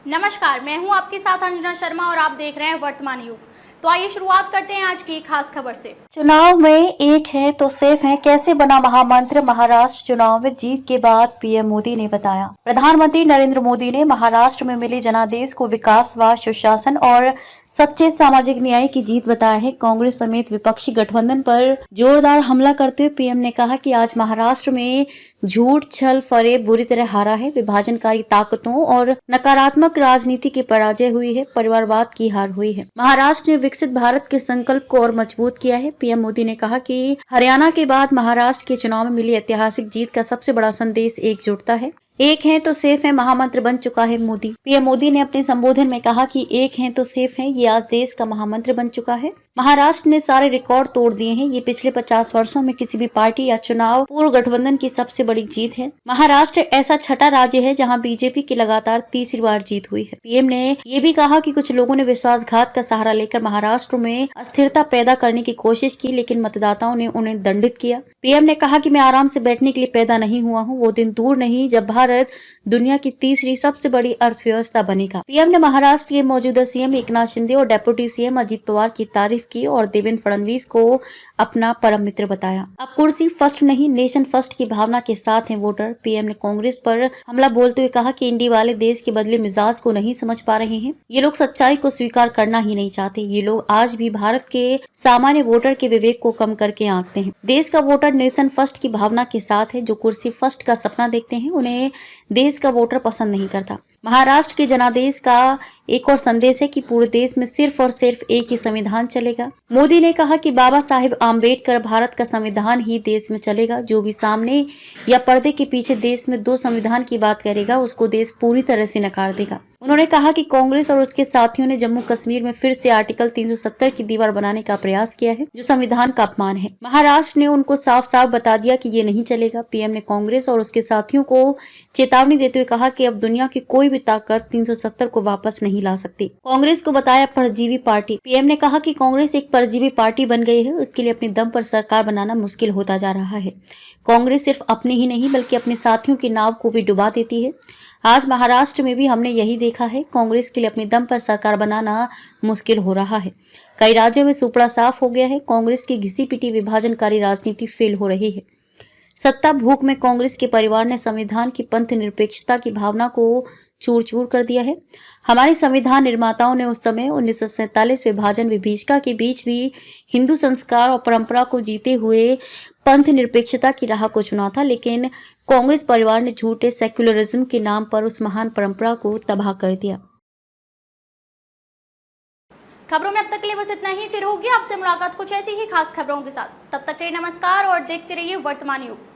नमस्कार, मैं हूं आपके साथ अंजना शर्मा और आप देख रहे हैं वर्तमान युग। तो आइए शुरुआत करते हैं आज की खास खबर से। चुनाव में एक है तो सेफ है, कैसे बना महामंत्र। महाराष्ट्र चुनाव में जीत के बाद पीएम मोदी ने बताया। प्रधानमंत्री नरेंद्र मोदी ने महाराष्ट्र में मिले जनादेश को विकास व सुशासन और सच्चे सामाजिक न्याय की जीत बताया है। कांग्रेस समेत विपक्षी गठबंधन पर जोरदार हमला करते हुए पीएम ने कहा कि आज महाराष्ट्र में झूठ छल फरेब बुरी तरह हारा है। विभाजनकारी ताकतों और नकारात्मक राजनीति की पराजय हुई है, परिवारवाद की हार हुई है। महाराष्ट्र ने विकसित भारत के संकल्प को और मजबूत किया है। पीएम मोदी ने कहा कि हरियाणा के बाद महाराष्ट्र के चुनाव में मिली ऐतिहासिक जीत का सबसे बड़ा संदेश एकजुटता है। एक है तो सेफ है महामंत्र बन चुका है मोदी। पीएम मोदी ने अपने संबोधन में कहा कि एक है तो सेफ है, ये आज देश का महामंत्र बन चुका है। महाराष्ट्र ने सारे रिकॉर्ड तोड़ दिए हैं। ये पिछले 50 वर्षों में किसी भी पार्टी या चुनाव पूर्व गठबंधन की सबसे बड़ी जीत है। महाराष्ट्र ऐसा छठा राज्य है जहां बीजेपी की लगातार तीसरी बार जीत हुई है। पीएम ने ये भी कहा कि कुछ लोगों ने विश्वासघात का सहारा लेकर महाराष्ट्र में अस्थिरता पैदा करने की कोशिश की, लेकिन मतदाताओं ने उन्हें दंडित किया। पीएम ने कहा कि मैं आराम से बैठने के लिए पैदा नहीं हुआ हूँ। वो दिन दूर नहीं जब भारत दुनिया की तीसरी सबसे बड़ी अर्थव्यवस्था बनेगा। पीएम ने महाराष्ट्र के मौजूदा सीएम एकनाथ शिंदे और डेप्यूटी सीएम अजित पवार की तारीफ की और देवेंद्र फडणवीस को अपना परम मित्र बताया। अब कुर्सी फर्स्ट नहीं, नेशन फर्स्ट की भावना के साथ हैं वोटर। पीएम ने कांग्रेस पर हमला बोलते हुए कहा कि इंडी वाले देश के बदले मिजाज को नहीं समझ पा रहे हैं। ये लोग सच्चाई को स्वीकार करना ही नहीं चाहते। ये लोग आज भी भारत के सामान्य वोटर के विवेक को कम करके आंकते हैं। देश का वोटर नेशन फर्स्ट की भावना के साथ है। जो कुर्सी फर्स्ट का सपना देखते हैं उन्हें देश का वोटर पसंद नहीं करता। महाराष्ट्र के जनादेश का एक और संदेश है कि पूरे देश में सिर्फ और सिर्फ एक ही संविधान चलेगा। मोदी ने कहा कि बाबा साहेब आम्बेडकर भारत का संविधान ही देश में चलेगा। जो भी सामने या पर्दे के पीछे देश में दो संविधान की बात करेगा उसको देश पूरी तरह से नकार देगा। उन्होंने कहा कि कांग्रेस और उसके साथियों ने जम्मू कश्मीर में फिर से आर्टिकल 370 की दीवार बनाने का प्रयास किया है, जो संविधान का अपमान है। महाराष्ट्र ने उनको साफ साफ बता दिया कि ये नहीं चलेगा। पीएम ने कांग्रेस और उसके साथियों को चेतावनी देते हुए कहा कि अब दुनिया की कोई भी ताकत 370 को वापस नहीं ला सकती। कांग्रेस को बताया परजीवी पार्टी। पीएम ने कहा कि कांग्रेस एक परजीवी पार्टी बन गई है। उसके लिए अपने दम पर सरकार बनाना मुश्किल होता जा रहा है। कांग्रेस सिर्फ अपने ही नहीं बल्कि अपने साथियों की नाव को भी डुबा देती है। आज महाराष्ट्र में भी हमने यही देखा है। कांग्रेस के लिए अपने दम पर सरकार बनाना मुश्किल हो रहा है। कई राज्यों में सुपड़ा साफ हो गया है। कांग्रेस की घिसी पिटी विभाजनकारी राजनीति फेल हो रही है। सत्ता भूख में कांग्रेस के परिवार ने संविधान की पंथ निरपेक्षता की भावना को चूर चूर कर दिया है। हमारे संविधान निर्माताओं ने उस समय 1947 विभाजन विभीषिका के बीच भी हिंदू संस्कार और परंपरा को जीते हुए पंथ निरपेक्षता की राह को चुना था, लेकिन कांग्रेस परिवार ने झूठे सेक्युलरिज्म के नाम पर उस महान परंपरा को तबाह कर दिया। खबरों में अब तक के लिए बस इतना ही। फिर होगी आपसे मुलाकात कुछ ऐसी ही खास खबरों के साथ। तब तक के लिए नमस्कार और देखते रहिए वर्तमान युग।